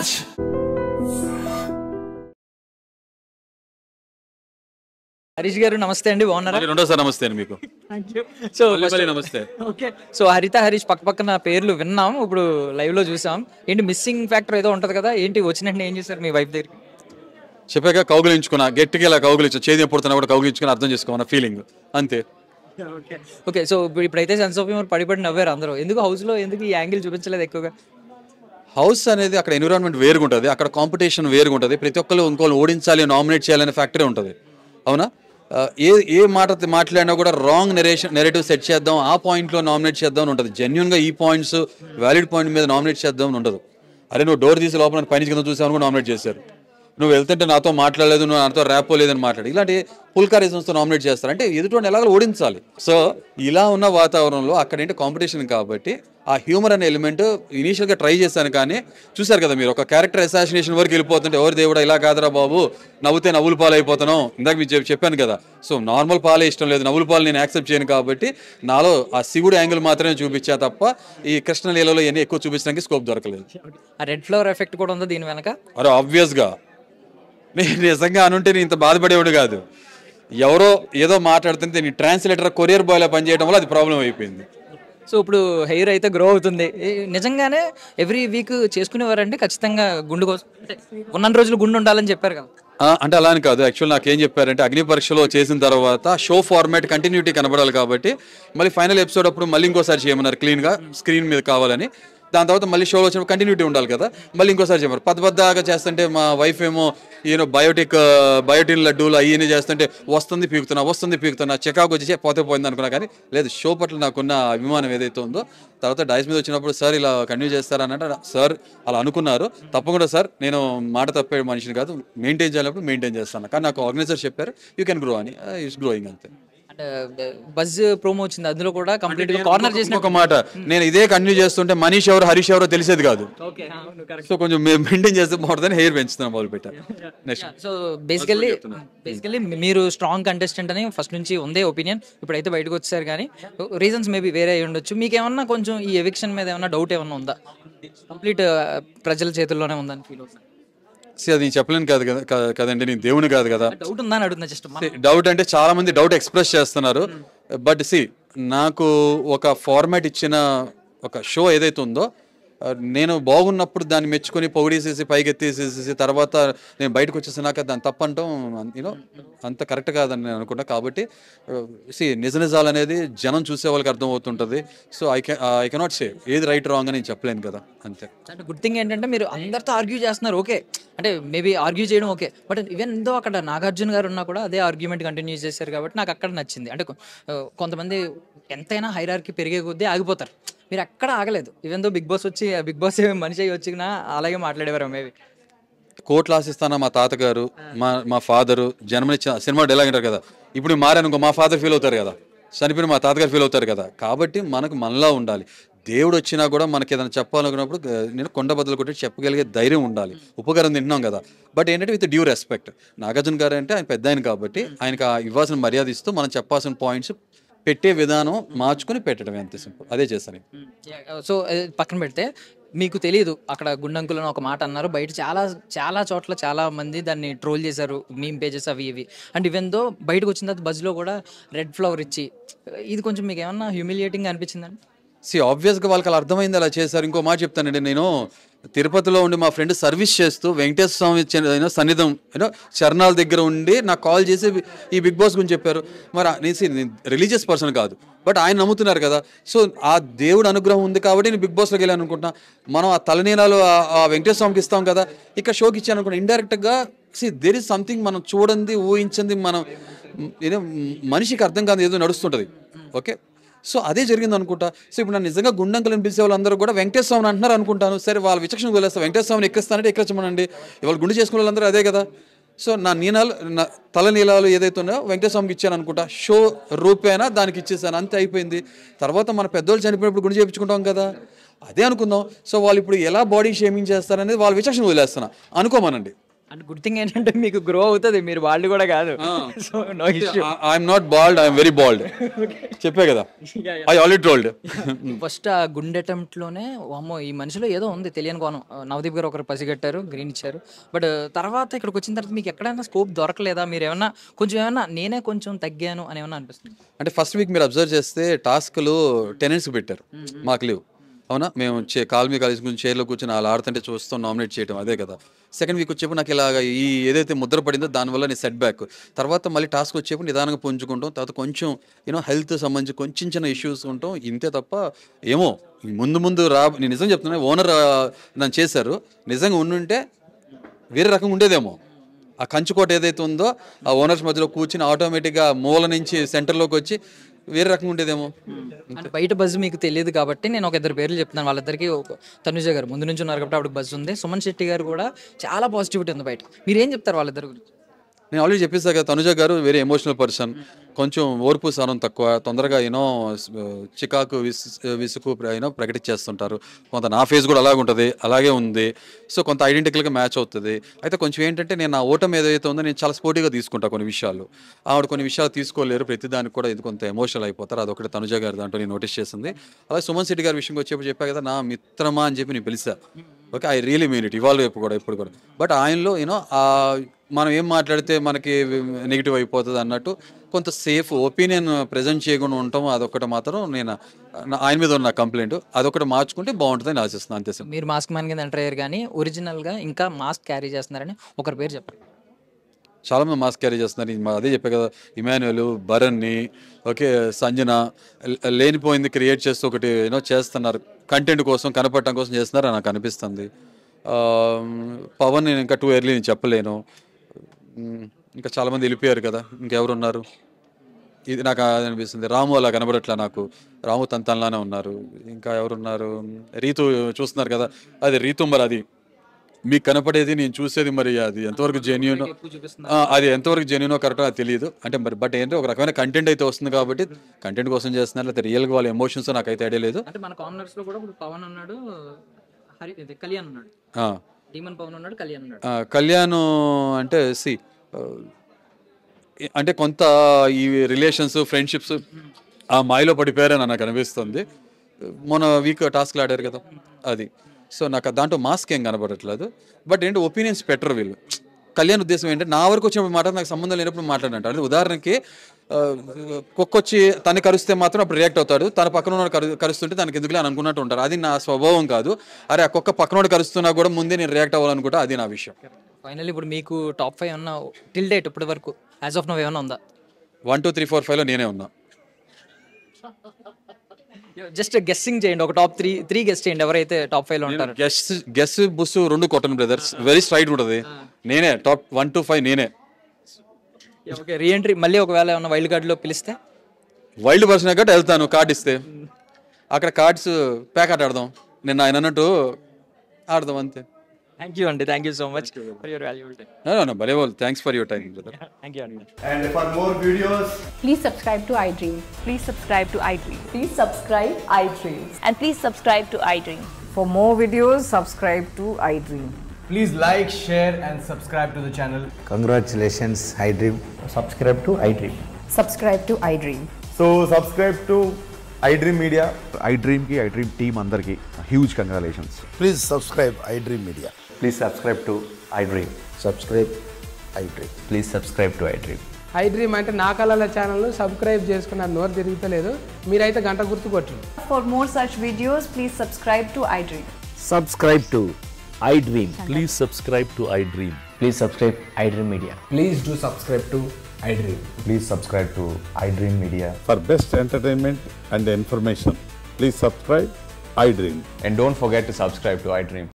Raj. Harish గారు నమస్తే అండి, బాగున్నారా? రెండోసారి నమస్తే అండి మీకు. సో నమస్తే. ఓకే, సో హరిత హరీష్ పక్క పక్కన పేర్లు విన్నాం, ఇప్పుడు లైవ్ లో చూసాం. ఏంటి మిస్సింగ్ ఫ్యాక్టర్ ఏదో ఉంటది కదా, ఏంటి వచ్చినట్టు ఏం చేశారు మీ వైఫ్ దగ్గరికి? చెప్పాక కౌగులించుకున్నా, గట్టిగా ఇలా కౌగులించు, చేతి ఎప్పుడుతున్నా కూడా కౌగులించుకుని అర్థం చేసుకోమన్న ఫీలింగ్ అంతే. ఓకే, సో ఇప్పుడైతే సెన్స్ ఆఫ్ హ్యూమర్ పడిపడి నవ్వారు అందరూ. ఎందుకు హౌస్ లో ఎందుకు ఈ యాంగిల్ చూపించలేదు ఎక్కువగా? హౌస్ అనేది అక్కడ ఎన్విరాన్మెంట్ వేరుగా ఉంటుంది, అక్కడ కాంపిటీషన్ వేరుగా ఉంటుంది. ప్రతి ఒక్కరు ఇంకోళ్ళు ఓడించాలి, నామినేట్ చేయాలనే ఫ్యాక్టరీ ఉంటుంది. అవునా? ఏ మాట మాట్లాడినా కూడా రాంగ్ నెరేటివ్ సెట్ చేద్దాం, ఆ పాయింట్లో నామినేట్ చేద్దాం అని ఉంటుంది. జెన్యున్గా ఈ పాయింట్స్ వ్యాలిడ్ పాయింట్ మీద నామినేట్ చేద్దాం అని ఉండదు. అరే నువ్వు డోర్ తీసి లోపల పైన కింద చూసావు కూడా నామినేట్ చేశారు, నువ్వు వెళ్తుంటే నాతో మాట్లాడలేదు, నువ్వు నాతో ర్యాపో లేదని మాట్లాడి ఇలాంటి పుల్కా రీజన్స్తో నామినేట్ చేస్తారు. అంటే ఎదుటి ఎలాగో ఓడించాలి. సో ఇలా ఉన్న వాతావరణంలో అక్కడ ఏంటి కాంపిటీషన్ కాబట్టి ఆ హ్యూమర్ అనే ఎలిమెంట్ ఇనీషియల్గా ట్రై చేశాను. కానీ చూసారు కదా మీరు, ఒక క్యారెక్టర్ అసాసినేషన్ వరకు వెళ్ళిపోతుంటే ఎవరు దేవుడా ఇలా కాదురా బాబు, నవ్వుతే నవ్వుల పాలు అయిపోతాను. ఇందాక మీకు చెప్పాను కదా, సో నార్మల్ పాలే ఇష్టం లేదు, నవ్వుల పాలు నేను యాక్సెప్ట్ చేయను. కాబట్టి నాలో ఆ శివుడు యాంగిల్ మాత్రమే చూపించా తప్ప ఈ కృష్ణలీలలో ఇవన్నీ ఎక్కువ చూపించడానికి స్కోప్ దొరకలేదు. ఆ రెడ్ ఫ్లవర్ ఎఫెక్ట్ కూడా ఉందా దీని వెనక? అరే ఆబ్వియస్గా నేను నిజంగా అనుంటే నేను ఇంత బాధపడేవాడు కాదు. ఎవరో ఏదో మాట్లాడుతుంటే నేను ట్రాన్స్లేటర్ కొరియర్ బాయ్లా పనిచేయడం వల్ల అది ప్రాబ్లం అయిపోయింది. సో ఇప్పుడు హెయిర్ అయితే గ్రో అవుతుంది. నిజంగానే ఎవ్రీ వీక్ చేసుకునేవారంటే ఖచ్చితంగా గుండు కోసం, ఉన్న రోజులు గుండు ఉండాలని చెప్పారు కదా? అంటే అలా అని కాదు. యాక్చువల్ నాకేం చెప్పారంటే అగ్ని పరీక్షలో చేసిన తర్వాత షో ఫార్మాట్ కంటిన్యూటీ కనబడాలి కాబట్టి మళ్ళీ ఫైనల్ ఎపిసోడ్ అప్పుడు మళ్ళీ ఇంకోసారి చేయమన్నారు, క్లీన్గా స్క్రీన్ మీద కావాలని. దాని తర్వాత మళ్ళీ షోలో వచ్చినప్పుడు కంటిన్యూటీ ఉండాలి కదా, మళ్ళీ ఇంకోసారి చెప్పారు. పద్దగా చేస్తుంటే మా వైఫ్ ఏమో ఈయన బయోటిన్ లడ్డూలు అవన్నీ చేస్తుంటే వస్తుంది పీకుతున్నా చెకాకు వచ్చి పోతే పోయింది అనుకున్నా. కానీ లేదు, షో పట్ల నాకున్న అభిమానం ఏదైతే ఉందో. తర్వాత డైస్ మీద వచ్చినప్పుడు సార్ ఇలా కంటిన్యూ చేస్తారన్నట్టు సార్ అలా అనుకున్నారు. తప్పకుండా సార్, నేను మాట తప్పే మనిషిని కాదు, మెయింటైన్ చేయాలప్పుడు మెయింటైన్ చేస్తాను. కానీ నాకు ఆర్గనైజర్ చెప్పారు యూ కెన్ గ్రో అని, ఇట్స్ గ్రోయింగ్ అంతే. బజ్ ప్రోమో వచ్చింది, అందులో కూడా కంప్లీట్ గా కార్నర్ చేసిన ఒక మాట, నేను ఇదే కంటిన్యూ చేస్తుంటే మనీష్ ఎవరు హరీష్ ఎవరో తెలిసేది కాదు. సో కొంచెం మెయింటైన్ చేస్తే బాగుంటుందని హెయిర్ పెంచుతున్నాం మొదలు పెట్టారు. నెక్స్ట్ సో బేసికల్లీ మీరు స్ట్రాంగ్ కంటెస్టెంట్ అని ఫస్ట్ నుంచి ఉందే ఒపీనియన్, ఇప్పుడైతే బయటకు వచ్చారు. కానీ రీజన్స్ మేబీ వేరే అయి ఉండొచ్చు. మీకు ఏమన్నా కొంచెం ఈ ఎవిక్షన్ మీద ఏమన్నా డౌట్ ఏమన్నా ఉందా? కంప్లీట్ ప్రజల చేతుల్లోనే ఉందని ఫీల్ అవుతుంది? అది నేను చెప్పలేను కాదు కదండి, నేను దేవుని కాదు కదా. డౌట్ ఉందని అడుగుతున్నా జస్ట్. డౌట్ అంటే చాలా మంది డౌట్ ఎక్స్ప్రెస్ చేస్తున్నారు. బట్ నాకు ఒక ఫార్మాట్ ఇచ్చిన ఒక షో ఏదైతే ఉందో, నేను బాగున్నప్పుడు దాన్ని మెచ్చుకొని పొగిడేసేసి పైకెత్తేసేసి తర్వాత నేను బయటకు వచ్చేసినాక దాన్ని తప్పంటాం అంత కరెక్ట్ కాదని నేను అనుకుంటా. కాబట్టి నిజాలు అనేది జనం చూసే వాళ్ళకి అర్థం అవుతుంటుంది. సో ఐ కెనాట్ సే ఏది రైట్ రాంగ్ అని నేను చెప్పలేను కదా, అంతే. అంటే గుడ్ థింగ్ ఏంటంటే మీరు అందరితో ఆర్గ్యూ చేస్తున్నారు, ఓకే. అంటే మేబీ ఆర్గ్యూ చేయడం ఓకే, బట్ ఈవెన్ దో అక్కడ నాగార్జున గారు ఉన్నా కూడా అదే ఆర్గ్యుమెంట్ కంటిన్యూ చేశారు కాబట్టి నాకు అక్కడ నచ్చింది. అంటే కొంతమంది ఎంతైనా హైరార్కీ పెరిగే కొద్దీ ఆగిపోతారు, మీరు ఎక్కడ ఆగలేదు. ఈవెన్ దో బిగ్ బాస్ మనిషి అయ్యి వచ్చినా అలాగే మాట్లాడేవారు. మేబీ కోట్లు ఆశిస్తానా మా తాతగారు, మా ఫాదరు జన్మనిచ్చిన సినిమా డైలాగ్ అంటారు కదా, ఇప్పుడు మారానుకో మా ఫాదర్ ఫీల్ అవుతారు కదా, చనిపోయిన మా తాతగారు ఫీల్ అవుతారు కదా. కాబట్టి మనలా ఉండాలి. దేవుడు వచ్చినా కూడా మనకి ఏదైనా చెప్పాలనుకున్నప్పుడు నేను కొండ బద్దలు కొట్టి చెప్పగలిగే ధైర్యం ఉండాలి. ఉపకారం తింటున్నాం కదా, బట్ ఏంటంటే విత్ డ్యూ రెస్పెక్ట్. నాగార్జున గారు అంటే ఆయన పెద్ద ఆయన కాబట్టి ఆయనకు ఇవ్వాల్సిన మర్యాద ఇస్తూ మనం చెప్పాల్సిన పాయింట్స్ పెట్టే విధానం మార్చుకుని పెట్టడం, ఎంత సింపుల్. అదే చేస్తాను. సో పక్కన పెడితే మీకు తెలియదు అక్కడ గుండంకులను ఒక మాట అన్నారు, బయట చాలా చోట్ల చాలా మంది దాన్ని ట్రోల్ చేశారు, మీమ్ పేజెస్ అవి ఇవి. అండ్ ఈవెన్ దో బయటకు వచ్చిన తర్వాత బజ్లో కూడా రెడ్ ఫ్లవర్ ఇచ్చి, ఇది కొంచెం మీకు ఏమన్నా హ్యూమిలియేటింగ్ అనిపించిందండి? ఆబ్వియస్గా వాళ్ళకి అలా అర్థమైంది, అలా చేశారు. ఇంకో మాట చెప్తానండి, నేను తిరుపతిలో ఉండి మా ఫ్రెండ్ సర్వీస్ చేస్తూ వెంకటేశ్వర స్వామి సన్నిధం చరణాల దగ్గర ఉండి నాకు కాల్ చేసి ఈ బిగ్ బాస్ గురించి చెప్పారు. మరి నేను రిలీజియస్ పర్సన్ కాదు, బట్ ఆయన నమ్ముతున్నారు కదా. సో ఆ దేవుడు అనుగ్రహం ఉంది కాబట్టి నేను బిగ్ బాస్లోకి వెళ్ళాను అనుకుంటున్నా. మనం ఆ తలనీలాలు ఆ వెంకటేశ్వర స్వామికి ఇస్తాం కదా, ఇక్కడ షోకి ఇచ్చాను అనుకుంటా. ఇండైరెక్ట్గా దేర్ ఇస్ సంథింగ్ మనం చూడండి, ఊహించింది, మనం మనిషికి అర్థం కాదు ఏదో నడుస్తుంటుంది. ఓకే, సో అదే జరిగింది అనుకుంటా. సో ఇప్పుడు నన్ను నిజంగా గుండంకులను పిలిచే వాళ్ళందరూ కూడా వెంకటేశ్వర స్వామిని అంటున్నారు అనుకుంటాను. సరే వాళ్ళ విచక్షణ వదిలేస్తా, వెంకటేశ్వర స్వామిని ఎక్కిస్తానంటే ఎక్కచ్చమనండి, ఇవాళ గుండు చేసుకునే వాళ్ళందరూ అదే కదా. సో నా తల నీలాలు ఏదైతే ఉన్నాయో వెంకటేశ్వర స్వామికి ఇచ్చాను అనుకుంటా, షో రూపేనా దానికి ఇచ్చేసాను, అంతే అయిపోయింది. తర్వాత మన పెద్దోళ్ళు చనిపోయినప్పుడు గుండు చేయించుకుంటాం కదా, అదే అనుకుందాం. సో వాళ్ళు ఇప్పుడు ఎలా బాడీ షేమింగ్ చేస్తారనేది వాళ్ళ విచక్షణ వదిలేస్తున్నా, అనుకోమనండి. అండ్ గుడ్ థింగ్ ఏంటంటే మీకు గ్రో అవుతుంది, మీరు వాళ్ళు కూడా కాదు. So no issue. I'm not bald, I'm very bald. చెప్పే కదా, ఐ ఆల్రెడీ టోల్డ్. ఫస్ట్ ఆ గుండె అటెంప్ట్ లోనే అమ్మో ఈ మనిషిలో ఏదో ఉంది తెలియని కోణం. నవదీప్ గారు ఒకరు పసిగట్టారు, గ్రీన్ ఇచ్చారు. బట్ తర్వాత ఇక్కడికి వచ్చిన తర్వాత మీకు ఎక్కడైనా స్కోప్ దొరకలేదా? మీరు ఏమన్నా కొంచెం ఏమన్నా నేనే కొంచెం తగ్గాను అని ఏమన్నా అనిపిస్తుంది? అంటే ఫస్ట్ వీక్ మీరు అబ్జర్వ్ చేస్తే టాస్క్లు టెనెంట్స్కి పెట్టారు, మాకు లేవు. అవునా, మేము కాల్మీ కాలేజ్ గురించి చైర్లో కూర్చొని అలా ఆడుతుంటే చూస్తాం, నామినేట్ చేయడం అదే కదా. సెకండ్ వీక్ వచ్చేప్పుడు నాకు ఇలాగ ఈ ఏదైతే ముద్ర పడిందో దానివల్ల నేను సెట్ బ్యాక్. తర్వాత మళ్ళీ టాస్క్ వచ్చేప్పుడు నిదానంగా పుంజుకుంటాం. తర్వాత కొంచెం హెల్త్ సంబంధించి కొంచెం చిన్న ఇష్యూస్ ఉంటాం, ఇంతే తప్ప ఏమో ముందు నేను నిజం చెప్తున్నా, ఓనర్ నన్ను చేశారు. నిజంగా ఉండుంటే వేరే రకంగా ఉండేదేమో. ఆ కంచుకోట ఏదైతే ఉందో ఆ ఓనర్స్ మధ్యలో కూర్చుని ఆటోమేటిక్గా మూల నుంచి సెంటర్లోకి వచ్చి వేరే రకంగా ఉండేదేమో. అంటే బయట బజ్ మీకు తెలియదు కాబట్టి నేను ఒక ఇద్దరు పేర్లు చెప్తున్నాను. వాళ్ళిద్దరికి తనుజ గారు ముందు నుంచి ఉన్నారు కాబట్టి ఆవిడకి బజ్ ఉంది. సుమన్ శెట్టి గారు కూడా చాలా పాజిటివిటీ ఉంది బయట. మీరు ఏం చెప్తారు వాళ్ళిద్దరి గురించి? నేను ఆల్రెడీ చెప్పేసా కదా, తనుజ గారు వెరీ ఎమోషనల్ పర్సన్, కొంచెం ఓర్పు సహనం తక్కువ, తొందరగా చికాకు విసుకు ప్రకటించేస్తుంటారు. కొంత నా ఫేస్ కూడా అలాగే ఉంటుంది, అలాగే ఉంది. సో కొంత ఐడెంటికల్గా మ్యాచ్ అవుతుంది. అయితే కొంచెం ఏంటంటే నేను నా ఓటమి ఏదైతే ఉందో నేను చాలా స్పోర్టివ్గా తీసుకుంటాను కొన్ని విషయాలు. ఆవిడ కొన్ని విషయాలు తీసుకోలేరు, ప్రతిదానికి కూడా ఇది కొంత ఎమోషనల్ అయిపోతారు. అదొకటి తనుజ గారి దాంట్లో నేను నోటీస్ చేసింది. అలాగే సుమన్ శెట్టి గారి విషయంకి వచ్చేప్పుడు చెప్పా కదా, నా మిత్రమా అని చెప్పి నేను పిలిచా. Okay, I really mean it, ఇవాళ రేపు కూడా ఇప్పుడు కూడా. బట్ ఆయనలో మనం ఏం మాట్లాడితే మనకి నెగిటివ్ అయిపోతుంది అన్నట్టు కొంత సేఫ్ ఒపీనియన్ ప్రజెంట్ చేయకుండా ఉంటాం. అదొకటి మాత్రం నేను ఆయన మీద ఉన్న కంప్లైంట్, అదొకటి మార్చుకుంటే బాగుంటుందని ఆశిస్తున్నాను, అంతే సార్. మీరు మాస్క్ మ్యాన్ కింద ఎంటర్ అయ్యారు కానీ ఒరిజినల్గా ఇంకా మాస్క్ క్యారీ చేస్తున్నారని ఒకరి పేరు చెప్పండి. చాలామంది మాస్క్ క్యారీ చేస్తున్నారు. అదే చెప్పే కదా, ఇమాన్యుయల్, భరణ్ని, ఓకే, సంజన లేనిపోయింది క్రియేట్ చేస్తూ ఒకటి చేస్తున్నారు, కంటెంట్ కోసం కనపడటం కోసం చేస్తున్నారు అని నాకు అనిపిస్తుంది. పవన్ నేను ఇంకా టూ ఇయర్లీ నేను చెప్పలేను. ఇంకా చాలామంది వెళ్ళిపోయారు కదా, ఇంకెవరు ఉన్నారు? ఇది నాకు అనిపిస్తుంది. రాము అలా కనబడట్లా నాకు, రాము తనలానే ఉన్నారు. ఇంకా ఎవరున్నారు? రీతు చూస్తున్నారు కదా, అది రీతు. మరి అది మీకు కనపడేది నేను చూసేది, మరి అది ఎంతవరకు జెన్యూనో, అది ఎంతవరకు జెన్యూనో కరెక్టో అది తెలియదు. అంటే మరి బట్ ఏంటంటే ఒక రకమైన కంటెంట్ అయితే వస్తుంది కాబట్టి కంటెంట్ కోసం చేస్తున్నారు, లేకపోతే రియల్గా వాళ్ళ ఎమోషన్స్ నాకైతే ఐడియా లేదు. అంటే మన కార్నర్స్ లో కూడా ఇప్పుడు పవన్ ఉన్నాడు, కళ్యాణ్ ఉన్నాడు, డీమన్ పవన్ ఉన్నాడు, కళ్యాణ్ ఉన్నాడు. కళ్యాణ్ అంటే అంటే కొంత ఈ రిలేషన్స్ ఫ్రెండ్షిప్స్ ఆ మాయలో పడిపోయారని నాకు అనిపిస్తుంది. మొన్న వీక్ టాస్క్లు ఆడారు కదా అది. సో నాకు దాంట్లో మాస్క్ ఏం కనబడట్లేదు. బట్ ఏంటి ఒపీనియన్స్ పెట్టరు వీళ్ళు. కళ్యాణ్ ఉద్దేశం ఏంటంటే నా వరకు వచ్చినప్పుడు మాట నాకు సంబంధం లేనప్పుడు మాట్లాడంట. అంటే ఉదాహరణకి కుక్కొచ్చి తను కరుస్తే మాత్రం అప్పుడు రియాక్ట్ అవుతాడు, తన పక్కన ఉన్న కరుస్తుంటే తనకి ఎందుకులే అని అనుకున్నట్టు ఉంటారు. అది నా స్వభావం కాదు. అరే ఆ కుక్క పక్కనోడు కరుస్తున్నా కూడా ముందే నేను రియాక్ట్ అవ్వాలనుకుంటా, అది నా విషయం. ఫైనల్లీ ఇప్పుడు మీకు టాప్ 5 ఏమన్నా టిల్ డేట్ ఇప్పటి వరకు యాజ్ ఆఫ్ నౌ ఏమన్నా ఉందా? 1 2 3 4 5లో నేనే ఉన్నా. జస్ట్ గెస్సింగ్ చేయండి, ఒక టాప్ 3 గెస్ట్ చేయండి ఎవరైతే టాప్ 5 లో ఉంటారు. గెస్ బుస్ 2 కొట్టను బ్రదర్స్, వెరీ స్ట్రైట్ ఉంటుంది. నేనే టాప్ 1 to 5 నేనే. ఓకే, రీఎంట్రీ మళ్ళీ ఒకవేళ ఏమన్నా వైల్డ్ కార్డ్లో పిలిస్తే? వైల్డ్ పర్సన్ కాబట్టి వెళ్తాను. కార్డ్ ఇస్తే అక్కడ కార్డ్స్ ప్యాక్ ఆట ఆడదాం, నిన్న ఆయన అన్నట్టు ఆడదాం అంతే. థ్యాంక్ యూ అండి, thank you so much for your valuable time. No, very well. Thanks for your time, brother. Thank you అండి. And for more videos, Please subscribe to iDream. Please subscribe to iDream. Please subscribe iDream. And please subscribe to iDream. For more videos, subscribe to iDream. please like, share and subscribe to the channel. Congratulations, iDream. Subscribe to iDream. Subscribe to iDream. So subscribe to iDream Media. iDream ki iDream team andarki huge congratulations. Please subscribe iDream Media. Please subscribe to iDream. Subscribe iDream. Please subscribe to iDream. iDream అంటే నా కళల ఛానల్ను subscribe చేసుకున్నారు, నోరు తిరుగుతలేదు, మీరైతే గంట గుర్తు కొట్టండి. For more such videos, please subscribe to iDream. Subscribe to iDream. Please subscribe to iDream. Please subscribe iDream Media. Please do subscribe to iDream. Please subscribe to iDream Media. For best entertainment and information, please subscribe iDream. And don't forget to subscribe to iDream.